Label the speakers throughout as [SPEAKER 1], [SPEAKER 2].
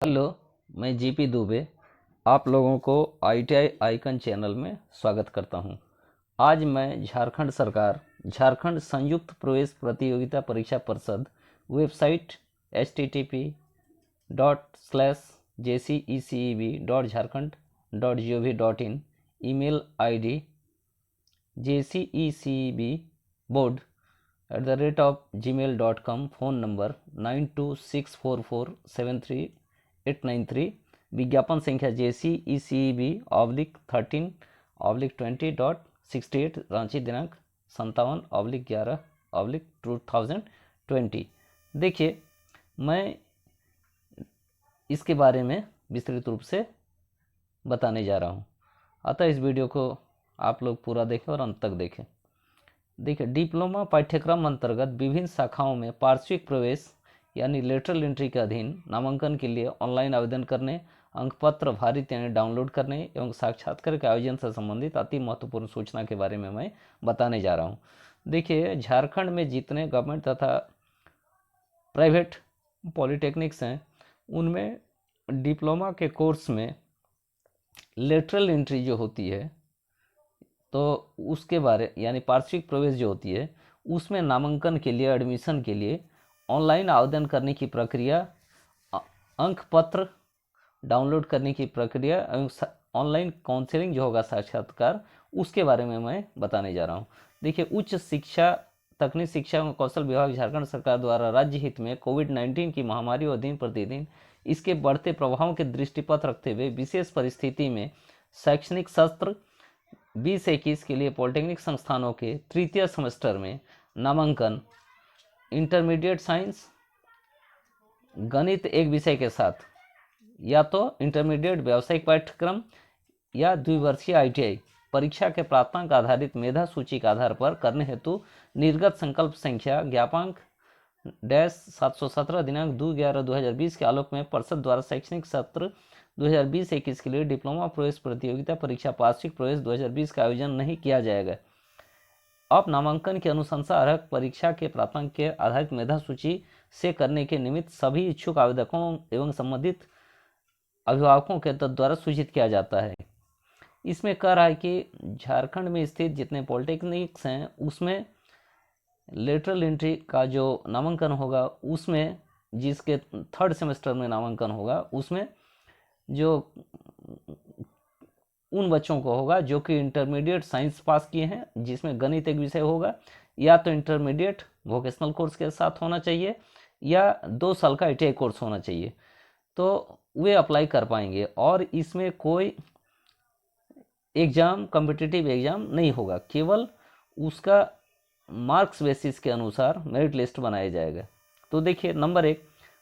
[SPEAKER 1] Hello, मैं GP Dubey आप लोगों को आईटीआई आइकन चैनल में स्वागत करता हूं। आज मैं झारखंड सरकार झारखंड संयुक्त प्रवेश प्रतियोगिता परीक्षा परिषद website http://jceceb.jharkhand.gov.in, email ID jcecbboard@gmail.com, phone number 9264473893, विज्ञापन संख्या JCECB/13/20.68, रांची दिनांक 57/11/2020। देखिए, मैं इसके बारे में विस्तृत रूप से बताने जा रहा हूँ, अतः इस वीडियो को आप लोग पूरा देखें और अंत तक देखें। देखिए, डिप्लोमा पाठ्यक्रम अंतर्गत विभिन्न शाखाओं में पार्श्विक प्रवेश यानी लेटरल एंट्री के अधीन नामांकन के लिए ऑनलाइन आवेदन करने, अंकपत्र भारित यानी डाउनलोड करने एवं साक्षात्कार के आयोजन से संबंधित अति महत्वपूर्ण सूचना के बारे में मैं बताने जा रहा हूँ। देखिए, झारखंड में जितने गवर्नमेंट तथा प्राइवेट पॉलिटेक्निक्स हैं, उनमें डिप्लोमा के कोर्स में लेटरल एंट्री जो होती है, तो उसके बारे यानी पार्श्विक प्रवेश जो होती है, उसमें नामांकन के लिए, एडमिशन के लिए ऑनलाइन आवेदन करने की प्रक्रिया, अंक पत्र डाउनलोड करने की प्रक्रिया एवं ऑनलाइन काउंसलिंग जो होगा, साक्षात्कार, उसके बारे में मैं बताने जा रहा हूँ। देखिए, उच्च शिक्षा तकनीक शिक्षा एवं कौशल विभाग झारखंड सरकार द्वारा राज्य हित में कोविड-19 की महामारी और दिन प्रतिदिन इसके बढ़ते प्रभावों के दृष्टिपथ रखते हुए विशेष परिस्थिति में शैक्षणिक सत्र 2021 के लिए पॉलिटेक्निक संस्थानों के तृतीय सेमेस्टर में नामांकन इंटरमीडिएट साइंस गणित एक विषय के साथ या तो इंटरमीडिएट व्यावसायिक पाठ्यक्रम या द्विवर्षीय आईटीआई परीक्षा के प्राप्तांक आधारित मेधा सूची के आधार पर करने हेतु निर्गत संकल्प संख्या ज्ञापांक -717 दिनांक 2/11/2020 के आलोक में परिषद द्वारा शैक्षणिक सत्र 2020-21 के लिए डिप्लोमा प्रवेश प्रतियोगिता परीक्षा पार्श्विक प्रवेश 2020 का आयोजन नहीं किया जाएगा। अब नामांकन की अनुशंसा अर्हक परीक्षा के प्राप्तांक के आधारित मेधा सूची से करने के निमित्त सभी इच्छुक आवेदकों एवं संबंधित अभिभावकों के द्वारा सूचित किया जाता है। इसमें कह रहा है कि झारखंड में स्थित जितने पॉलिटेक्निक्स हैं, उसमें लेटरल एंट्री का जो नामांकन होगा, उसमें जिसके थर्ड सेमेस्टर में नामांकन होगा, उसमें जो उन बच्चों को होगा जो कि इंटरमीडिएट साइंस पास किए हैं, जिसमें गणित एक विषय होगा, या तो इंटरमीडिएट वोकेशनल कोर्स के साथ होना चाहिए या 2 साल का आईटीआई कोर्स होना चाहिए, तो वे अप्लाई कर पाएंगे। और इसमें कोई एग्ज़ाम, कॉम्पिटिटिव एग्ज़ाम नहीं होगा, केवल उसका मार्क्स बेसिस के अनुसार मेरिट लिस्ट बनाया जाएगा। तो देखिए, नंबर 1,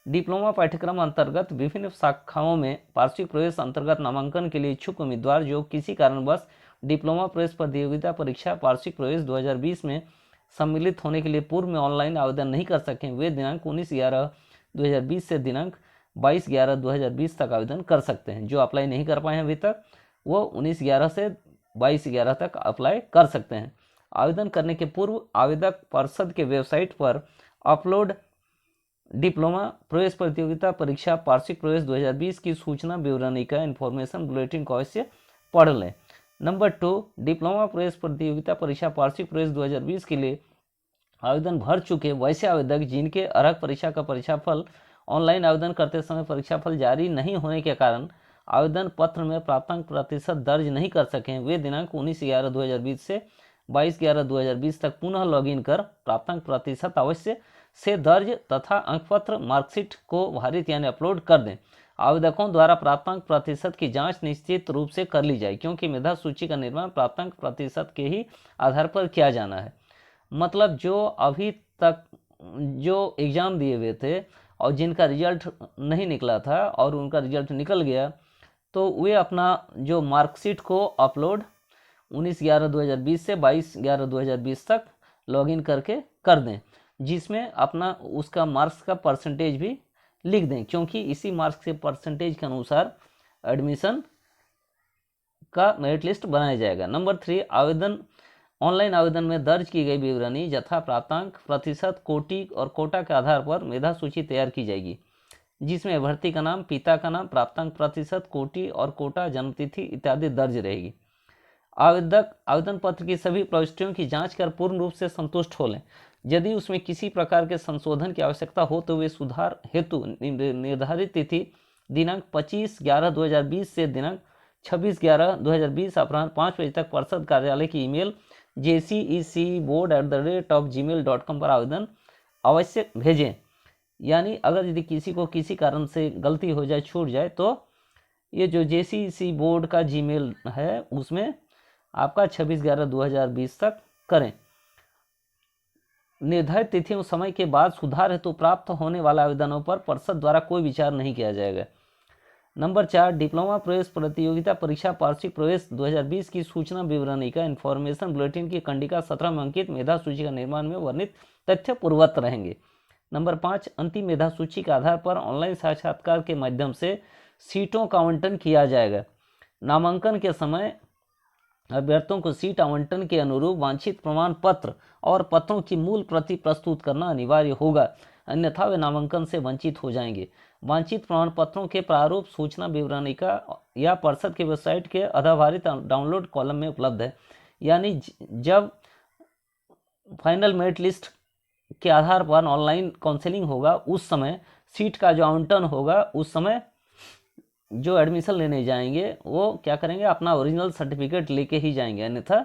[SPEAKER 1] डिप्लोमा पाठ्यक्रम अंतर्गत विभिन्न शाखाओं में पार्श्विक प्रवेश अंतर्गत नामांकन के लिए इच्छुक उम्मीदवार जो किसी कारणवश डिप्लोमा प्रवेश प्रतियोगिता परीक्षा पार्श्विक प्रवेश 2020 में सम्मिलित होने के लिए पूर्व में ऑनलाइन आवेदन नहीं कर सकें, वे दिनांक 19/11/2020 से दिनांक 22/11/2020 तक आवेदन कर सकते हैं। जो अप्लाई नहीं कर पाए हैं अभी तक, वो 19/11 से 22/11 तक अप्लाई कर सकते हैं। आवेदन करने के पूर्व आवेदक परिषद के वेबसाइट पर अपलोड डिप्लोमा प्रवेश प्रतियोगिता परीक्षा पार्श्विक प्रवेश 2020 की सूचना विवरणी का इन्फॉर्मेशन बुलेटिन को अवश्य पढ़ लें। नंबर 2, डिप्लोमा प्रवेश प्रतियोगिता परीक्षा पार्श्विक प्रवेश 2020 के लिए आवेदन भर चुके वैसे आवेदक जिनके अर्हक परीक्षा का परीक्षाफल ऑनलाइन आवेदन करते समय परीक्षाफल जारी नहीं होने के कारण आवेदन पत्र में प्राप्तांक प्रतिशत दर्ज नहीं कर सकें, वे दिनांक 19/11/2020 से 22/11/2020 तक पुनः लॉगिन कर प्राप्तांक प्रतिशत अवश्य से दर्ज तथा अंकपत्र मार्कशीट को भारित यानी अपलोड कर दें। आवेदकों द्वारा प्राप्तांक प्रतिशत की जांच निश्चित रूप से कर ली जाए, क्योंकि मेधा सूची का निर्माण प्राप्तांक प्रतिशत के ही आधार पर किया जाना है। मतलब जो अभी तक जो एग्ज़ाम दिए हुए थे और जिनका रिजल्ट नहीं निकला था और उनका रिजल्ट निकल गया, तो वे अपना जो मार्कशीट को अपलोड 19/11/2020 से 22/11/2020 तक लॉगिन करके कर दें, जिसमें अपना उसका मार्क्स का परसेंटेज भी लिख दें, क्योंकि इसी मार्क्स के परसेंटेज के अनुसार एडमिशन का मेरिट लिस्ट बनाया जाएगा। नंबर 3, आवेदन ऑनलाइन आवेदन में दर्ज की गई विवरणी यथा प्राप्तांक प्रतिशत कोटि और कोटा के आधार पर मेधा सूची तैयार की जाएगी। जिसमें अभ्यर्थी का नाम, पिता का नाम, प्राप्तांक प्रतिशत, कोटि और कोटा, जन्मतिथि इत्यादि दर्ज रहेगी। आवेदक आवेदन पत्र की सभी प्रविष्टियों की जांच कर पूर्ण रूप से संतुष्ट हो लें। यदि उसमें किसी प्रकार के संशोधन की आवश्यकता हो तो वे सुधार हेतु निर्धारित तिथि दिनांक 25/11/2020 से दिनांक 26/11/2020 अपराह्न 5 बजे तक परिषद कार्यालय की ईमेल jcecboard@gmail.com पर आवेदन अवश्य भेजें। यानी अगर यदि किसी को किसी कारण से गलती हो जाए, छूट जाए, तो ये जो JCEC बोर्ड का जीमेल है उसमें आपका 26/11/2020 तक करें। निर्धारित तिथियों समय के बाद सुधार हेतु प्राप्त होने वाले आवेदनों पर परिषद द्वारा कोई विचार नहीं किया जाएगा। नंबर 4, डिप्लोमा प्रवेश प्रतियोगिता परीक्षा वार्षिक प्रवेश 2020 की सूचना विवरणी का इन्फॉर्मेशन बुलेटिन की कंडिका 17 में अंकित मेधा सूची का निर्माण में वर्णित तथ्य पूर्ववत रहेंगे। नंबर 5, अंतिम मेधा सूची के आधार पर ऑनलाइन साक्षात्कार के माध्यम से सीटों का आवंटन किया जाएगा। नामांकन के समय अभ्यर्थियों को सीट आवंटन के अनुरूप वांछित प्रमाण पत्र और पत्रों की मूल प्रति प्रस्तुत करना अनिवार्य होगा, अन्यथा वे नामांकन से वंचित हो जाएंगे। वांछित प्रमाण पत्रों के प्रारूप सूचना विवरणिका या परिषद के वेबसाइट के आधारित डाउनलोड कॉलम में उपलब्ध है। यानी जब फाइनल मेरिट लिस्ट के आधार पर ऑनलाइन काउंसलिंग होगा, उस समय सीट का जो आवंटन होगा, उस समय जो एडमिशन लेने जाएंगे वो क्या करेंगे, अपना ओरिजिनल सर्टिफिकेट लेके ही जाएंगे, अन्यथा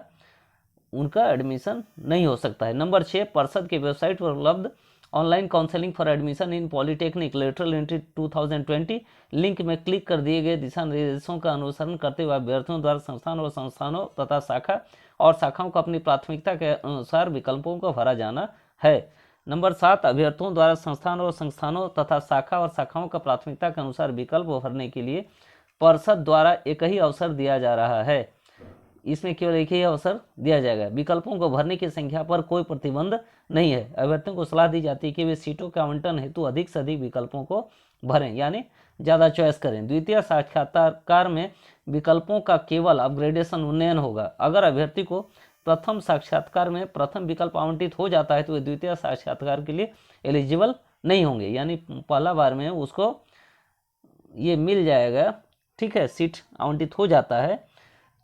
[SPEAKER 1] उनका एडमिशन नहीं हो सकता है। नंबर 6, परिषद के वेबसाइट पर उपलब्ध online counselling for admission in polytechnic lateral entry 2020 link में क्लिक कर दिए गए दिशा निर्देशों का अनुसरण करते हुए अभ्यर्थियों द्वारा संस्थानों तथा शाखाओं को अपनी प्राथमिकता के अनुसार विकल्पों को भरा जाना है। नंबर 7, अभ्यर्थियों द्वारा संस्थानों तथा शाखाओं का प्राथमिकता के अनुसार विकल्प भरने के लिए परिषद द्वारा एक ही अवसर दिया जा रहा है। इसमें केवल एक ही अवसर दिया जाएगा। विकल्पों को भरने की संख्या पर कोई प्रतिबंध नहीं है। अभ्यर्थियों को सलाह दी जाती है कि वे सीटों के आवंटन हेतु अधिक से अधिक विकल्पों को भरें, यानी ज़्यादा चॉइस करें। द्वितीय साक्षात्कार में विकल्पों का केवल अपग्रेडेशन उन्नयन होगा। अगर अभ्यर्थी को प्रथम साक्षात्कार में प्रथम विकल्प आवंटित हो जाता है तो वे द्वितीय साक्षात्कार के लिए एलिजिबल नहीं होंगे, यानी पहला बार में उसको ये मिल जाएगा, ठीक है, सीट आवंटित हो जाता है,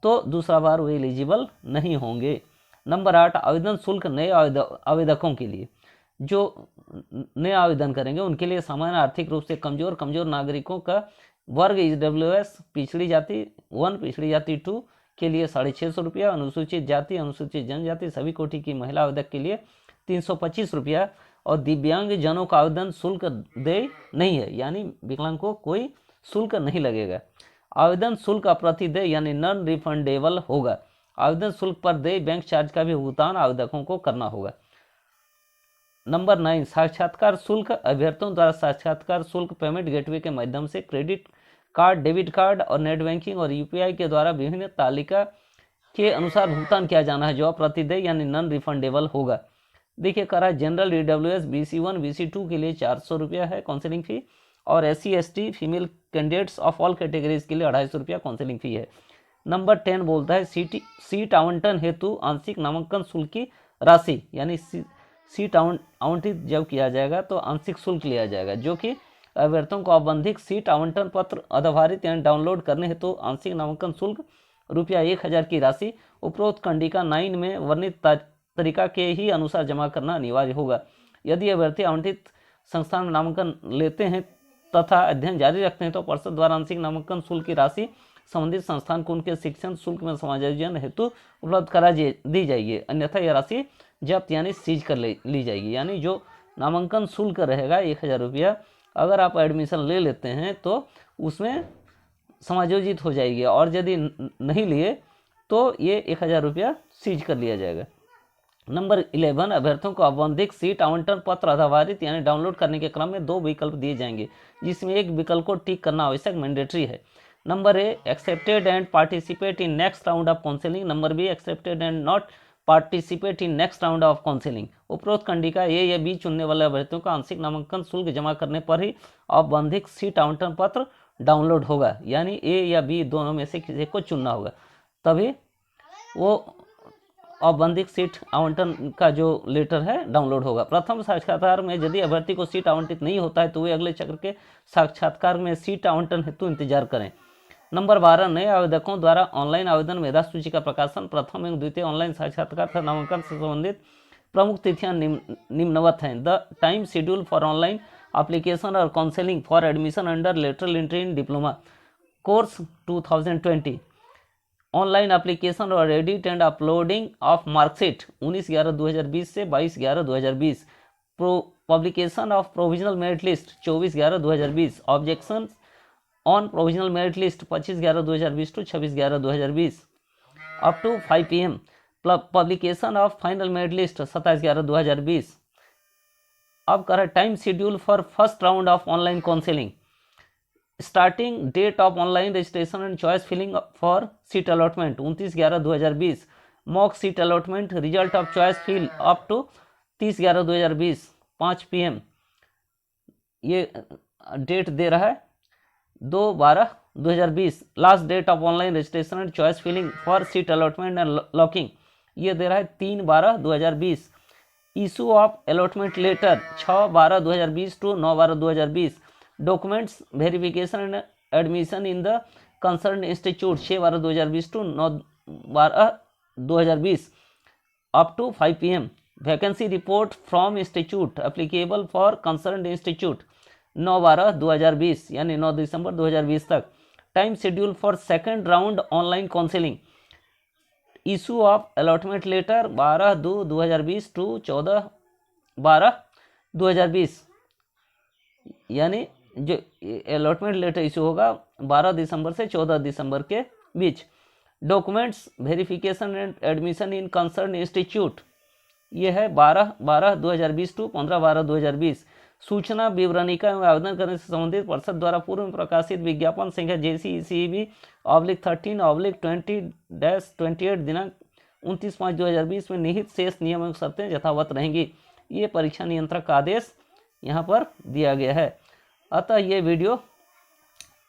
[SPEAKER 1] तो दूसरा बार वो एलिजिबल नहीं होंगे। नंबर 8, आवेदन शुल्क नए आवेदकों के लिए। जो नए आवेदन करेंगे उनके लिए सामान्य आर्थिक रूप से कमजोर नागरिकों का वर्ग EWS पिछड़ी जाति 1, पिछड़ी जाति 2 के लिए 650 रुपया, अनुसूचित जाति, अनुसूचित जनजाति सभी कोटि की महिला आवेदक के लिए 325 रुपया और दिव्यांग जनों का आवेदन शुल्क देय नहीं है, यानी विकलांग को कोई शुल्क नहीं लगेगा। आवेदन शुल्क अप्रतिदेय यानी नॉन रिफंडेबल होगा। आवेदन शुल्क पर देय बैंक चार्ज का भी भुगतान आवेदकों को करना होगा। नंबर 9, साक्षात्कार शुल्क। अभ्यर्थियों द्वारा साक्षात्कार शुल्क पेमेंट गेटवे के माध्यम से क्रेडिट कार्ड, डेबिट कार्ड और नेट बैंकिंग और UPI के द्वारा विभिन्न तालिका के अनुसार भुगतान किया जाना है, जो अप्रतिदेय यानी नॉन रिफंडेबल होगा। देखिए करा जनरल EWS BC1 BC2 के लिए 400 रुपया है काउंसलिंग फी और SC ST female candidates of all categories के लिए 250 रुपया काउंसलिंग फी है। नंबर 10 बोलता है सीट आवंटन हेतु आंशिक नामांकन शुल्क की राशि, यानी सीट आवंटित जब किया जाएगा तो आंशिक शुल्क लिया जाएगा, जो कि अभ्यर्थियों को आवंधिक सीट आवंटन पत्र आधारित यानी डाउनलोड करने हेतु आंशिक नामांकन शुल्क ₹1000 की राशि उपरोक्त कंडिका 9 में वर्णित तरीका के ही अनुसार जमा करना अनिवार्य होगा। यदि अभ्यर्थी आवंटित संस्थान में नामांकन लेते हैं तथा अध्ययन जारी रखते हैं तो परिषद द्वारा आंशिक नामांकन शुल्क की राशि संबंधित संस्थान को उनके शिक्षण शुल्क में समायोजन हेतु उपलब्ध करा दी जाएगी, अन्यथा यह राशि जब्त यानी सीज कर ली जाएगी। यानी जो नामांकन शुल्क रहेगा 1000 रुपया, अगर आप एडमिशन ले लेते हैं तो उसमें समायोजित हो जाएगी और यदि नहीं लिए तो ये 1000 रुपया सीज कर लिया जाएगा। नंबर 11, अभ्यर्थियों को आवंधिक सीट आवंटन पत्र आधारित यानी डाउनलोड करने के क्रम में 2 विकल्प दिए जाएंगे, जिसमें एक विकल्प को टिक करना आवश्यक मैंडेटरी है। Number A, accepted and participate in next round of counselling. Number B, accepted and not participate in next round of counselling. उपरोक्त कंडिका A या B चुनने वाले अभ्यर्थियों का आंशिक नामांकन शुल्क जमा करने पर ही आवंधिक सीट आवंटन पत्र डाउनलोड होगा, यानी A या B दोनों में से किसी को चुनना होगा, तभी वो औपबंधिक सीट आवंटन का जो लेटर है डाउनलोड होगा। प्रथम साक्षात्कार में यदि अभ्यर्थी को सीट आवंटित नहीं होता है तो वे अगले चक्र के साक्षात्कार में सीट आवंटन हेतु इंतजार करें। नंबर 12, नए आवेदकों द्वारा ऑनलाइन आवेदन मेधा सूची का प्रकाशन। प्रथम एवं द्वितीय ऑनलाइन साक्षात्कार तथा नामांकन से संबंधित प्रमुख तिथियां निम्नवत हैं। The time schedule for online application और counselling for admission under lateral entry in diploma course 2020। Online application और edit and uploading of marksheet 19/11/2020 से 22/11/2020। Publication of provisional merit list 24/11/2020। Objection on provisional merit list 25/11/2020 to 26/11/2020 up to 5 PM। Publication of final merit list 27/11/2020। अब कर time schedule for first round of online counselling. Starting date of online registration and choice filling for seat allotment 29/11/2020। Mock seat allotment result of choice fill up to 30/11/2020 5 PM। ये date दे रहा है 2/12/2020। Last date of online registration and choice filling for seat allotment and locking ये दे रहा है 3/12/2020। Issue of allotment letter 6/12/2020 to 9/12/2020। Documents verification and admission in the concern institute 6/12/2020 to 9/12/2020 up to 5 PM। Vacancy report from institute applicable for concern institute 9/12/2020 यानी 9 दिसंबर 2020 तक। Time schedule for second round online counselling. Issue of allotment letter 12/2/2020 to 14/12/2020 यानी जो allotment letter issue होगा 12 दिसंबर से 14 दिसंबर के बीच। Documents verification and admission in concern institute ये है 12/12/2020 टू 15/12/2020। सूचना विवरणिका एवं आवेदन करने से संबंधित परिषद द्वारा पूर्व में प्रकाशित विज्ञापन संख्या JCECB/13/20-28 दिनांक 29/5/2020 में निहित शेष नियम एवं शर्तें यथावत रहेंगी। ये परीक्षा नियंत्रक का आदेश यहाँ पर दिया गया है। अतः ये वीडियो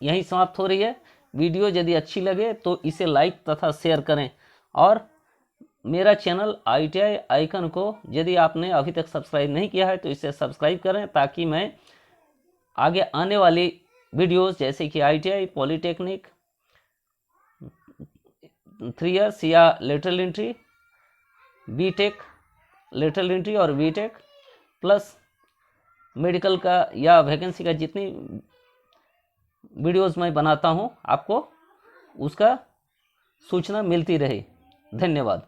[SPEAKER 1] यहीं समाप्त हो रही है। वीडियो यदि अच्छी लगे तो इसे लाइक तथा शेयर करें और मेरा चैनल ITI आइकन को यदि आपने अभी तक सब्सक्राइब नहीं किया है तो इसे सब्सक्राइब करें ताकि मैं आगे आने वाली वीडियोस जैसे कि ITI पॉलिटेक्निक 3 इयर्स या lateral entry BTech lateral entry और BTech प्लस मेडिकल का या वैकेंसी का जितनी वीडियोस मैं बनाता हूं आपको उसका सूचना मिलती रहे। धन्यवाद।